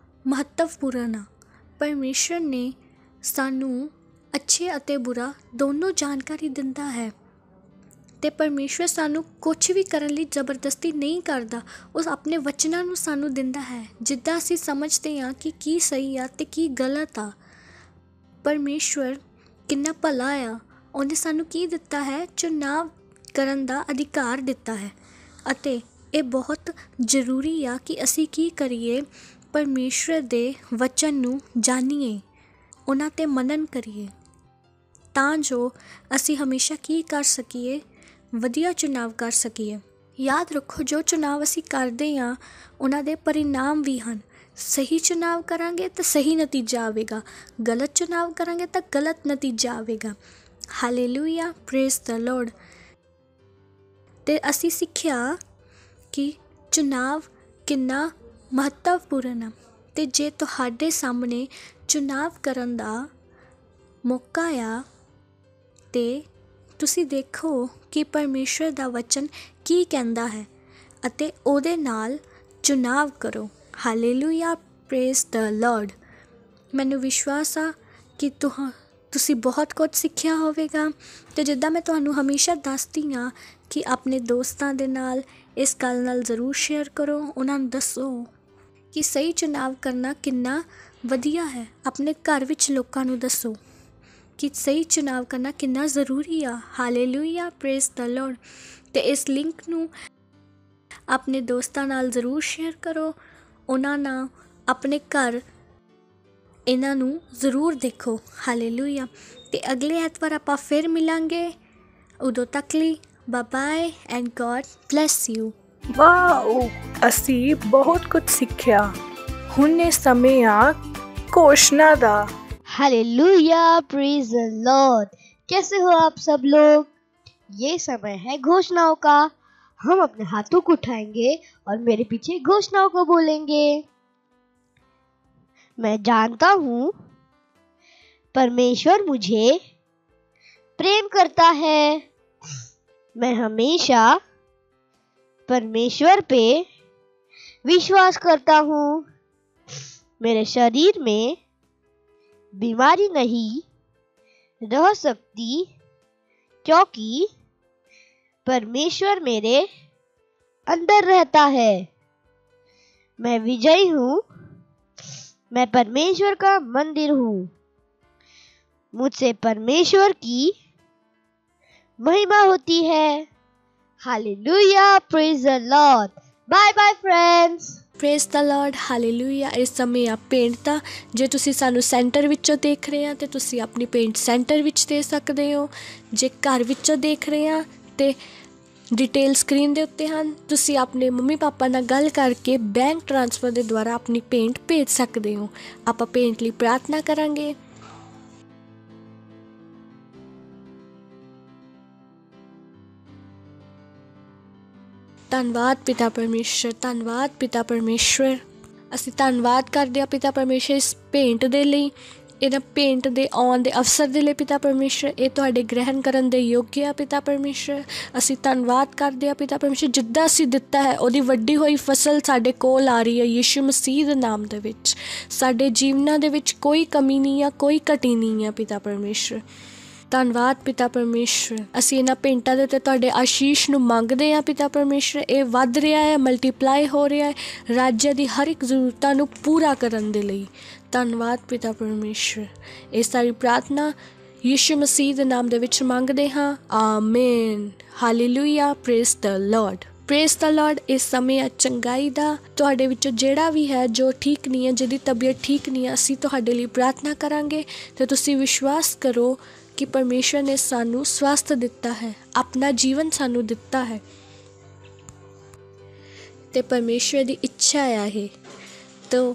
ਮਹੱਤਵਪੂਰਨ ਆ। ਪਰਮੇਸ਼ਰ ਨੇ ਸਾਨੂੰ ਅੱਛੇ ਅਤੇ ਬੁਰਾ ਦੋਨੋਂ ਜਾਣਕਾਰੀ ਦਿੰਦਾ ਹੈ ਤੇ ਪਰਮੇਸ਼ਰ ਸਾਨੂੰ ਕੁਝ ਵੀ ਕਰਨ ਲਈ ਜ਼ਬਰਦਸਤੀ ਨਹੀਂ ਕਰਦਾ। ਉਹ ਆਪਣੇ ਵਚਨਾਂ ਨੂੰ ਸਾਨੂੰ ਦਿੰਦਾ ਹੈ ਜਿੱਦਾਂ ਅਸੀਂ ਸਮਝਦੇ ਹਾਂ ਕਿ ਕੀ ਸਹੀ ਆ ਤੇ ਕੀ ਗਲਤ ਆ। ਪਰਮੇਸ਼ਵਰ ਕਿੰਨਾ ਭਲਾ ਆ, ਉਹਨੇ ਸਾਨੂੰ ਕੀ ਦਿੱਤਾ ਹੈ? ਚੁਣਾਵ ਕਰਨ ਦਾ ਅਧਿਕਾਰ ਦਿੱਤਾ ਹੈ ਅਤੇ ਇਹ ਬਹੁਤ ਜ਼ਰੂਰੀ ਆ ਕਿ ਅਸੀਂ ਕੀ ਕਰੀਏ? ਪਰਮੇਸ਼ਵਰ ਦੇ ਵਚਨ ਨੂੰ ਜਾਣੀਏ, ਉਹਨਾਂ 'ਤੇ ਮਨਨ ਕਰੀਏ, ਤਾਂ ਜੋ ਅਸੀਂ ਹਮੇਸ਼ਾ ਕੀ ਕਰ ਸਕੀਏ? ਵਧੀਆ ਚੁਣਾਵ ਕਰ ਸਕੀਏ। ਯਾਦ ਰੱਖੋ, ਜੋ ਚੁਣਾਵ ਅਸੀਂ ਕਰਦੇ ਹਾਂ ਉਹਨਾਂ ਦੇ ਪਰਿਣਾਮ ਵੀ ਹਨ। ਸਹੀ ਚੁਣਾਵ ਕਰਾਂਗੇ ਤਾਂ ਸਹੀ ਨਤੀਜਾ ਆਵੇਗਾ, ਗਲਤ ਚੁਣਾਵ ਕਰਾਂਗੇ ਤਾਂ ਗਲਤ ਨਤੀਜਾ ਆਵੇਗਾ। ਹਾਲੇਲੂਇਆ। Praise the lord. ਤੇ ਅਸੀਂ ਸਿੱਖਿਆ ਕਿ ਚੁਣਾਵ ਕਿੰਨਾ ਮਹੱਤਵਪੂਰਨ ਆ ਤੇ ਜੇ ਤੁਹਾਡੇ ਸਾਹਮਣੇ ਚੁਣਾਵ ਕਰਨ ਦਾ ਮੌਕਾ ਆ ਤੇ ਤੁਸੀਂ ਦੇਖੋ ਕਿ ਪਰਮੇਸ਼ਰ ਦਾ ਵਚਨ ਕੀ ਕਹਿੰਦਾ ਹੈ ਅਤੇ ਉਹਦੇ ਨਾਲ ਚੁਣਾਵ ਕਰੋ। ਹਾਲੇਲੂਇਆ। Praise the Lord. ਮੈਨੂੰ ਵਿਸ਼ਵਾਸ ਆ ਕਿ ਤੁਸੀਂ ਬਹੁਤ ਕੁਝ ਸਿੱਖਿਆ ਹੋਵੇਗਾ ਤੇ ਜਿੱਦਾਂ ਮੈਂ ਤੁਹਾਨੂੰ ਹਮੇਸ਼ਾ ਦੱਸਦੀ ਹਾਂ ਕਿ ਆਪਣੇ ਦੋਸਤਾਂ ਦੇ ਨਾਲ ਇਸ ਗੱਲ ਨਾਲ ਜ਼ਰੂਰ ਸ਼ੇਅਰ ਕਰੋ। ਉਹਨਾਂ ਨੂੰ ਦੱਸੋ ਕਿ ਸਹੀ ਚੁਣਾਵ ਕਰਨਾ ਕਿੰਨਾ ਵਧੀਆ ਹੈ। ਆਪਣੇ ਘਰ ਵਿੱਚ ਲੋਕਾਂ ਨੂੰ ਦੱਸੋ ਕਿ ਸਹੀ ਚੁਣਾਵ ਕਰਨਾ ਕਿੰਨਾ ਜ਼ਰੂਰੀ ਆ। ਹਾਲੇਲੂਇਆ। Praise the lord. ਤੇ ਇਸ ਲਿੰਕ ਨੂੰ ਆਪਣੇ ਦੋਸਤਾਂ ਨਾਲ ਜ਼ਰੂਰ ਸ਼ੇਅਰ ਕਰੋ, ਉਹਨਾਂ ਨਾਲ ਆਪਣੇ ਘਰ ਇਹਨਾਂ ਨੂੰ ਜ਼ਰੂਰ ਦੇਖੋ। ਹਾਲੇਲੂਇਆ। ਤੇ ਅਗਲੇ ਐਤਵਾਰ ਆਪਾਂ ਫਿਰ ਮਿਲਾਂਗੇ। ਉਦੋਂ ਤੱਕ ਲਈ bye and God bless you. Wow, ਅਸੀਂ ਬਹੁਤ ਕੁਝ ਸਿੱਖਿਆ। ਹੁਣ ਇਹ ਸਮੇਂ ਆ ਘੋषणा ਦਾ। Hallelujah, praise the lord. कैसे हो आप सब लोग? ये समय है घोषणाओं का। हम अपने हाथों को उठाएंगे और मेरे पीछे घोषणाओं को बोलेंगे। मैं जानता हूँ परमेश्वर मुझे प्रेम करता है। मैं हमेशा परमेश्वर पे विश्वास करता हूँ। मेरे शरीर में बीमारी नहीं रह सकती क्योंकि परमेश्वर मेरे अंदर रहता है। मैं विजयी हूँ मैं परमेश्वर का मंदिर हूँ, मुझसे परमेश्वर की महिमा होती है। Hallelujah, praise the Lord. Bye bye friends. Praise the Lord, hallelujah. ਇਸ ਸਮੇਂ ਆ ਪੇਂਟ ਦਾ, ਜੇ ਤੁਸੀਂ ਸਾਨੂੰ ਸੈਂਟਰ ਵਿੱਚੋਂ ਦੇਖ ਰਹੇ ਆ ਤਾਂ ਤੁਸੀਂ ਆਪਣੀ ਪੇਂਟ ਸੈਂਟਰ ਵਿੱਚ ਦੇ ਸਕਦੇ ਹੋ। ਜੇ ਘਰ ਵਿੱਚੋਂ ਦੇਖ ਰਹੇ ਆ ਤੇ ਡਿਟੇਲ ਸਕਰੀਨ ਦੇ ਉੱਤੇ ਹਨ। ਤੁਸੀਂ ਆਪਣੇ ਮੰਮੀ ਪਾਪਾ ਨਾਲ ਗੱਲ ਕਰਕੇ ਬੈਂਕ ਟ੍ਰਾਂਸਫਰ ਦੇ ਦੁਆਰਾ ਆਪਣੀ ਪੇਂਟ ਭੇਜ ਸਕਦੇ ਹੋ। ਆਪਾਂ ਪੇਂਟ ਲਈ ਪ੍ਰਾਰਥਨਾ ਕਰਾਂਗੇ। ਧੰਨਵਾਦ ਪਿਤਾ ਪਰਮੇਸ਼ਰ, ਧੰਨਵਾਦ ਪਿਤਾ ਪਰਮੇਸ਼ਰ। ਅਸੀਂ ਧੰਨਵਾਦ ਕਰਦੇ ਹਾਂ ਪਿਤਾ ਪਰਮੇਸ਼ਰ ਇਸ ਭੇਂਟ ਦੇ ਲਈ, ਇਹਨਾਂ ਭੇਂਟ ਦੇ ਆਉਣ ਦੇ ਅਵਸਰ ਦੇ ਲਈ ਪਿਤਾ ਪਰਮੇਸ਼ਰ। ਇਹ ਤੁਹਾਡੇ ਗ੍ਰਹਿਣ ਕਰਨ ਦੇ ਯੋਗ ਆ ਪਿਤਾ ਪਰਮੇਸ਼ਰ। ਅਸੀਂ ਧੰਨਵਾਦ ਕਰਦੇ ਹਾਂ ਪਿਤਾ ਪਰਮੇਸ਼ਰ, ਜਿੱਦਾਂ ਅਸੀਂ ਦਿੱਤਾ ਹੈ ਉਹਦੀ ਵੱਡੀ ਹੋਈ ਫਸਲ ਸਾਡੇ ਕੋਲ ਆ ਰਹੀ ਹੈ ਯਿਸੂ ਮਸੀਹ ਦੇ ਨਾਮ ਦੇ ਵਿੱਚ। ਸਾਡੇ ਜੀਵਨਾਂ ਦੇ ਵਿੱਚ ਕੋਈ ਕਮੀ ਨਹੀਂ ਆ, ਕੋਈ ਘਟੀ ਨਹੀਂ ਆ ਪਿਤਾ ਪਰਮੇਸ਼ਰ। ਧੰਨਵਾਦ ਪਿਤਾ ਪਰਮੇਸ਼ਰ। ਅਸੀਂ ਇਹਨਾਂ ਭੇਂਟਾਂ ਦੇ ਉੱਤੇ ਤੁਹਾਡੇ ਆਸ਼ੀਸ਼ ਨੂੰ ਮੰਗਦੇ ਹਾਂ ਪਿਤਾ ਪਰਮੇਸ਼ਰ। ਇਹ ਵੱਧ ਰਿਹਾ ਹੈ, ਮਲਟੀਪਲਾਈ ਹੋ ਰਿਹਾ ਹੈ ਰਾਜ ਦੀ ਹਰ ਇੱਕ ਜ਼ਰੂਰਤਾਂ ਨੂੰ ਪੂਰਾ ਕਰਨ ਦੇ ਲਈ। ਧੰਨਵਾਦ ਪਿਤਾ ਪਰਮੇਸ਼ਰ। ਇਹ ਸਾਰੀ ਪ੍ਰਾਰਥਨਾ ਯਿਸੂ ਮਸੀਹ ਦੇ ਨਾਮ ਦੇ ਵਿੱਚ ਮੰਗਦੇ ਹਾਂ, ਆਮੀਨ। Hallelujah, praise the Lord. Praise the Lord. ਇਸ ਸਮੇਂ ਆ ਚੰਗਾਈ ਦਾ, ਤੁਹਾਡੇ ਵਿੱਚੋਂ ਜਿਹੜਾ ਵੀ ਹੈ ਜੋ ਠੀਕ ਨਹੀਂ ਹੈ, ਜਿਹਦੀ ਤਬੀਅਤ ਠੀਕ ਨਹੀਂ ਹੈ, ਅਸੀਂ ਤੁਹਾਡੇ ਲਈ ਪ੍ਰਾਰਥਨਾ ਕਰਾਂਗੇ ਅਤੇ ਤੁਸੀਂ ਵਿਸ਼ਵਾਸ ਕਰੋ ਕਿ ਪਰਮੇਸ਼ਰ ਨੇ ਸਾਨੂੰ ਸਵਸਥ ਦਿੱਤਾ ਹੈ, ਆਪਣਾ ਜੀਵਨ ਸਾਨੂੰ ਦਿੱਤਾ ਹੈ ਅਤੇ ਪਰਮੇਸ਼ਰ ਦੀ ਇੱਛਾ ਆ ਇਹ। ਤਾਂ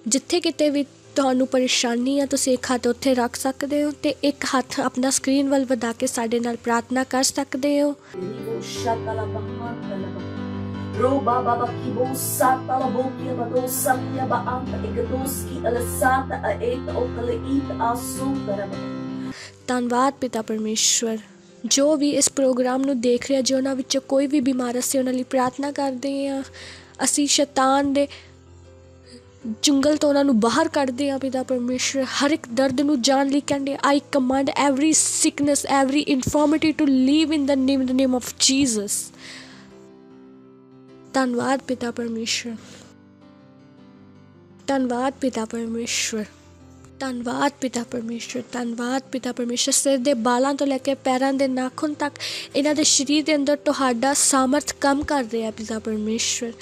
ਜਿੱਥੇ ਕਿਤੇ ਵੀ ਤੁਹਾਨੂੰ ਪਰੇਸ਼ਾਨੀ ਆ, ਤੁਸੀਂ ਇੱਕ ਹੱਥ ਉੱਥੇ ਰੱਖ ਸਕਦੇ ਹੋ ਅਤੇ ਇੱਕ ਹੱਥ ਆਪਣਾ ਸਕਰੀਨ ਵੱਲ ਵਧਾ ਕੇ ਸਾਡੇ ਨਾਲ ਪ੍ਰਾਰਥਨਾ ਕਰ ਸਕਦੇ ਹੋ। ਧੰਨਵਾਦ ਪਿਤਾ ਪਰਮੇਸ਼ਵਰ। ਜੋ ਵੀ ਇਸ ਪ੍ਰੋਗਰਾਮ ਨੂੰ ਦੇਖ ਰਿਹਾ, ਜੋ ਉਹਨਾਂ ਵਿੱਚੋਂ ਕੋਈ ਵੀ ਬਿਮਾਰ, ਅਸੀਂ ਉਹਨਾਂ ਲਈ ਪ੍ਰਾਰਥਨਾ ਕਰਦੇ ਹਾਂ। ਅਸੀਂ ਸ਼ੈਤਾਨ ਦੇ ਜੰਗਲ ਤੋਂ ਉਹਨਾਂ ਨੂੰ ਬਾਹਰ ਕੱਢਦੇ ਹਾਂ ਪਿਤਾ ਪਰਮੇਸ਼ਵਰ। ਹਰ ਇੱਕ ਦਰਦ ਨੂੰ ਜਾਣ ਲਈ ਕਹਿੰਦੇ, I command every sickness, every infirmity to leave in the name of Jesus. ਧੰਨਵਾਦ ਪਿਤਾ ਪਰਮੇਸ਼ਵਰ। ਧੰਨਵਾਦ ਪਿਤਾ ਪਰਮੇਸ਼ਵਰ। ਧੰਨਵਾਦ ਪਿਤਾ ਪਰਮੇਸ਼ਰ। ਧੰਨਵਾਦ ਪਿਤਾ ਪਰਮੇਸ਼ਰ। ਸਿਰ ਦੇ ਬਾਲਾਂ ਤੋਂ ਲੈ ਕੇ ਪੈਰਾਂ ਦੇ ਨਾਖੂਨ ਤੱਕ ਇਹਨਾਂ ਦੇ ਸਰੀਰ ਦੇ ਅੰਦਰ ਤੁਹਾਡਾ ਸਾਮਰਥ ਕੰਮ ਕਰ ਰਿਹਾ ਪਿਤਾ ਪਰਮੇਸ਼ਰ।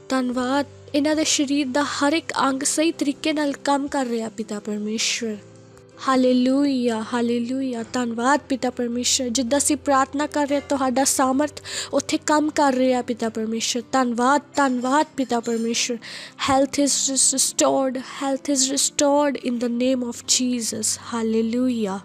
ਧੰਨਵਾਦ। ਇਹਨਾਂ ਦੇ ਸਰੀਰ ਦਾ ਹਰ ਇੱਕ ਅੰਗ ਸਹੀ ਤਰੀਕੇ ਨਾਲ ਕੰਮ ਕਰ ਰਿਹਾ ਪਿਤਾ ਪਰਮੇਸ਼ਰ। Hallelujah, hallelujah. ਧੰਨਵਾਦ ਪਿਤਾ ਪਰਮੇਸ਼ਰ। ਜਿੱਦਾਂ ਅਸੀਂ ਪ੍ਰਾਰਥਨਾ ਕਰ ਰਹੇ, ਤੁਹਾਡਾ ਸਾਮਰਥ ਉੱਥੇ ਕੰਮ ਕਰ ਰਿਹਾ ਪਿਤਾ ਪਰਮੇਸ਼ਰ। ਧੰਨਵਾਦ, ਧੰਨਵਾਦ ਪਿਤਾ ਪਰਮੇਸ਼ਰ। Health is restored, health is restored in the name of Jesus. Hallelujah.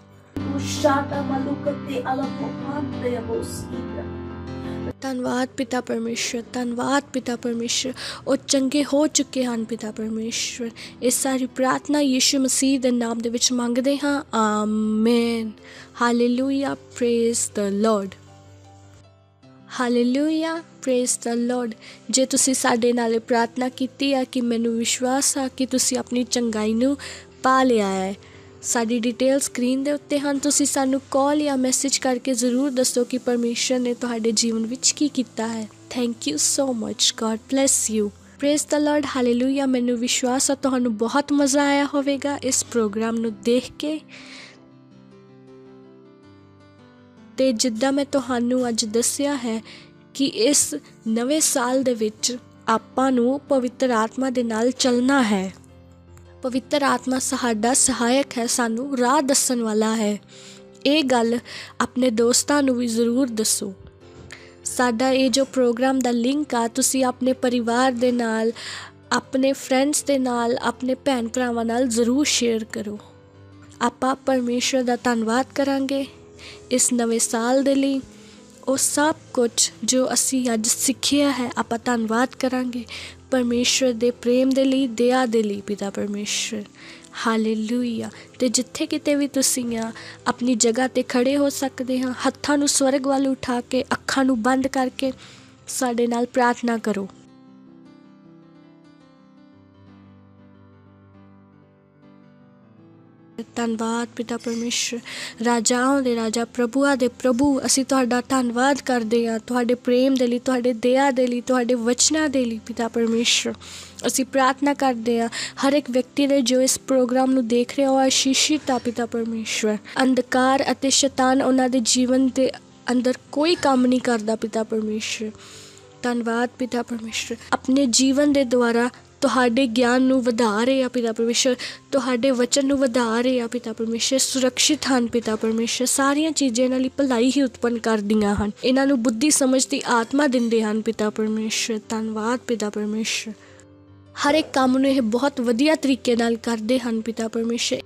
ਧੰਨਵਾਦ ਪਿਤਾ ਪਰਮੇਸ਼ਰ। ਧੰਨਵਾਦ ਪਿਤਾ ਪਰਮੇਸ਼ਰ। ਉਹ ਚੰਗੇ ਹੋ ਚੁੱਕੇ ਹਨ ਪਿਤਾ ਪਰਮੇਸ਼ਰ। ਇਹ ਸਾਰੀ ਪ੍ਰਾਰਥਨਾ ਯਿਸੂ ਮਸੀਹ ਦੇ ਨਾਮ ਦੇ ਵਿੱਚ ਮੰਗਦੇ ਹਾਂ, ਆਮੀਨ। Hallelujah, praise the Lord. Hallelujah, praise the Lord. ਜੇ ਤੁਸੀਂ ਸਾਡੇ ਨਾਲ ਪ੍ਰਾਰਥਨਾ ਕੀਤੀ ਹੈ ਕਿ ਮੈਨੂੰ ਵਿਸ਼ਵਾਸ ਆ ਕਿ ਤੁਸੀਂ ਆਪਣੀ ਚੰਗਾਈ ਨੂੰ ਪਾ ਲਿਆ ਹੈ, ਸਾਡੀ ਡਿਟੇਲ ਸਕਰੀਨ ਦੇ ਉੱਤੇ ਹਨ। ਤੁਸੀਂ ਸਾਨੂੰ ਕਾਲ ਜਾਂ ਮੈਸੇਜ ਕਰਕੇ ਜ਼ਰੂਰ ਦੱਸੋ ਕਿ ਪਰਮੇਸ਼ਰ ਨੇ ਤੁਹਾਡੇ ਜੀਵਨ ਵਿੱਚ ਕੀ ਕੀਤਾ ਹੈ। Thank you so much. God bless you. Praise the Lord. Hallelujah. ਮੈਨੂੰ ਵਿਸ਼ਵਾਸ ਆ ਤੁਹਾਨੂੰ ਬਹੁਤ ਮਜ਼ਾ ਆਇਆ ਹੋਵੇਗਾ ਇਸ ਪ੍ਰੋਗਰਾਮ ਨੂੰ ਦੇਖ ਕੇ। ਅਤੇ ਜਿੱਦਾਂ ਮੈਂ ਤੁਹਾਨੂੰ ਅੱਜ ਦੱਸਿਆ ਹੈ ਕਿ ਇਸ ਨਵੇਂ ਸਾਲ ਦੇ ਵਿੱਚ ਆਪਾਂ ਨੂੰ ਪਵਿੱਤਰ ਆਤਮਾ ਦੇ ਨਾਲ ਚੱਲਣਾ ਹੈ। ਪਵਿੱਤਰ ਆਤਮਾ ਸਾਡਾ ਸਹਾਇਕ ਹੈ, ਸਾਨੂੰ ਰਾਹ ਦੱਸਣ ਵਾਲਾ ਹੈ। ਇਹ ਗੱਲ ਆਪਣੇ ਦੋਸਤਾਂ ਨੂੰ ਵੀ ਜ਼ਰੂਰ ਦੱਸੋ। ਸਾਡਾ ਇਹ ਜੋ ਪ੍ਰੋਗਰਾਮ ਦਾ ਲਿੰਕ ਆ, ਤੁਸੀਂ ਆਪਣੇ ਪਰਿਵਾਰ ਦੇ ਨਾਲ, ਆਪਣੇ ਫਰੈਂਡਸ ਦੇ ਨਾਲ, ਆਪਣੇ ਭੈਣ ਭਰਾਵਾਂ ਨਾਲ ਜ਼ਰੂਰ ਸ਼ੇਅਰ ਕਰੋ। ਆਪਾਂ ਪਰਮੇਸ਼ਰ ਦਾ ਧੰਨਵਾਦ ਕਰਾਂਗੇ ਇਸ ਨਵੇਂ ਸਾਲ ਦੇ ਲਈ। ਉਹ ਸਭ ਕੁਝ ਜੋ ਅਸੀਂ ਅੱਜ ਸਿੱਖਿਆ ਹੈ, ਆਪਾਂ ਧੰਨਵਾਦ ਕਰਾਂਗੇ ਪਰਮੇਸ਼ਰ ਦੇ ਪ੍ਰੇਮ ਦੇ ਲਈ, ਦਇਆ ਦੇ ਲਈ ਪਿਤਾ ਪਰਮੇਸ਼ਰ। ਹਾਲੇਲੂਇਆ। ਅਤੇ ਜਿੱਥੇ ਕਿਤੇ ਵੀ ਤੁਸੀਂ ਆ, ਆਪਣੀ ਜਗ੍ਹਾ 'ਤੇ ਖੜ੍ਹੇ ਹੋ ਸਕਦੇ ਹਾਂ। ਹੱਥਾਂ ਨੂੰ ਸਵਰਗ ਵੱਲ ਉਠਾ ਕੇ, ਅੱਖਾਂ ਨੂੰ ਬੰਦ ਕਰਕੇ ਸਾਡੇ ਨਾਲ ਪ੍ਰਾਰਥਨਾ ਕਰੋ। ਧੰਨਵਾਦ ਪਿਤਾ ਪਰਮੇਸ਼ਰ, ਰਾਜਾਵਾਂ ਦੇ ਰਾਜਾ, ਪ੍ਰਭੂਆਂ ਦੇ ਪ੍ਰਭੂ, ਅਸੀਂ ਤੁਹਾਡਾ ਧੰਨਵਾਦ ਕਰਦੇ ਹਾਂ ਤੁਹਾਡੇ ਪ੍ਰੇਮ ਦੇ ਲਈ, ਤੁਹਾਡੇ ਦਇਆ ਦੇ ਲਈ, ਤੁਹਾਡੇ ਵਚਨਾਂ ਦੇ ਲਈ ਪਿਤਾ ਪਰਮੇਸ਼ਰ। ਅਸੀਂ ਪ੍ਰਾਰਥਨਾ ਕਰਦੇ ਹਾਂ ਹਰ ਇੱਕ ਵਿਅਕਤੀ ਦੇ ਜੋ ਇਸ ਪ੍ਰੋਗਰਾਮ ਨੂੰ ਦੇਖ ਰਿਹਾ ਹੋ ਆਸ਼ੀਸ਼ਿਤ ਆ ਪਿਤਾ ਪਰਮੇਸ਼ਰ। ਅੰਧਕਾਰ ਅਤੇ ਸ਼ੈਤਾਨ ਉਹਨਾਂ ਦੇ ਜੀਵਨ ਦੇ ਅੰਦਰ ਕੋਈ ਕੰਮ ਨਹੀਂ ਕਰਦਾ ਪਿਤਾ ਪਰਮੇਸ਼ਰ। ਧੰਨਵਾਦ ਪਿਤਾ ਪਰਮੇਸ਼ਰ, ਆਪਣੇ ਜੀਵਨ ਦੇ ਦੁਆਰਾ ਤੁਹਾਡੇ ਗਿਆਨ ਨੂੰ ਵਧਾ ਰਹੇ ਆ ਪਿਤਾ ਪਰਮੇਸ਼ਰ, ਤੁਹਾਡੇ ਵਚਨ ਨੂੰ ਵਧਾ ਰਹੇ ਆ ਪਿਤਾ ਪਰਮੇਸ਼ਰ। ਸੁਰੱਖਿਅਤ ਹਨ ਪਿਤਾ ਪਰਮੇਸ਼ਰ, ਸਾਰੀਆਂ ਚੀਜ਼ਾਂ ਇਹਨਾਂ ਲਈ ਭਲਾਈ ਹੀ ਉਤਪੰਨ ਕਰਦੀਆਂ ਹਨ, ਇਹਨਾਂ ਨੂੰ ਬੁੱਧੀ ਸਮਝ ਦੀ ਆਤਮਾ ਦਿੰਦੇ ਹਨ ਪਿਤਾ ਪਰਮੇਸ਼ਰ। ਧੰਨਵਾਦ ਪਿਤਾ ਪਰਮੇਸ਼ਰ, ਹਰ ਇੱਕ ਕੰਮ ਨੂੰ ਇਹ ਬਹੁਤ ਵਧੀਆ ਤਰੀਕੇ ਨਾਲ ਕਰਦੇ ਹਨ ਪਿਤਾ ਪਰਮੇਸ਼ਰ।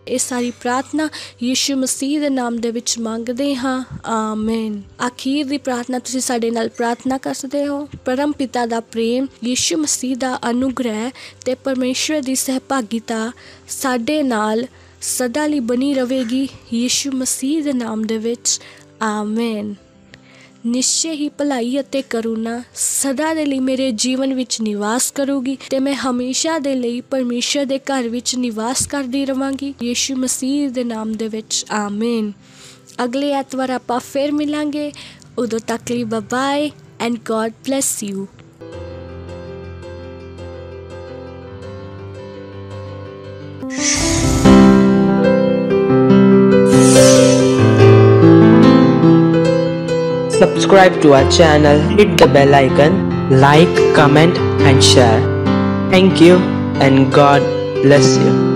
ਇਹ ਸਾਰੀ ਪ੍ਰਾਰਥਨਾ ਯਿਸੂ ਮਸੀਹ ਦੇ ਨਾਮ ਦੇ ਵਿੱਚ ਮੰਗਦੇ ਹਾਂ, ਆਮੀਨ। ਆਖੀਰ ਦੀ ਪ੍ਰਾਰਥਨਾ ਤੁਸੀਂ ਸਾਡੇ ਨਾਲ ਪ੍ਰਾਰਥਨਾ ਕਰ ਸਕਦੇ ਹੋ। ਪਰਮ ਪਿਤਾ ਦਾ ਪ੍ਰੇਮ, ਯਿਸੂ ਮਸੀਹ ਦਾ ਅਨੁਗ੍ਰਹਿ ਤੇ ਪਰਮੇਸ਼ਰ ਦੀ ਸਹਿਭਾਗਿਤਾ ਸਾਡੇ ਨਾਲ ਸਦਾ ਲਈ ਬਣੀ ਰਹੇਗੀ ਯਿਸੂ ਮਸੀਹ ਦੇ ਨਾਮ ਦੇ ਵਿੱਚ, ਆਮੀਨ। ਨਿਸ਼ਚੈ ਹੀ ਭਲਾਈ ਅਤੇ ਕਰੁਣਾ ਸਦਾ ਦੇ ਲਈ ਮੇਰੇ ਜੀਵਨ ਵਿੱਚ ਨਿਵਾਸ ਕਰੂਗੀ ਤੇ ਮੈਂ ਹਮੇਸ਼ਾ ਦੇ ਲਈ ਪਰਮੇਸ਼ਰ ਦੇ ਘਰ ਵਿੱਚ ਨਿਵਾਸ ਕਰਦੀ ਰਵਾਂਗੀ ਯਿਸੂ ਮਸੀਹ ਦੇ ਨਾਮ ਦੇ ਵਿੱਚ, ਆਮੀਨ। ਅਗਲੇ ਐਤਵਾਰ ਆਪਾਂ ਫਿਰ ਮਿਲਾਂਗੇ, ਉਦੋਂ ਤੱਕ ਲਈ bye and God bless you. Subscribe to our channel, hit the bell icon, like, comment and share. Thank you and God bless you.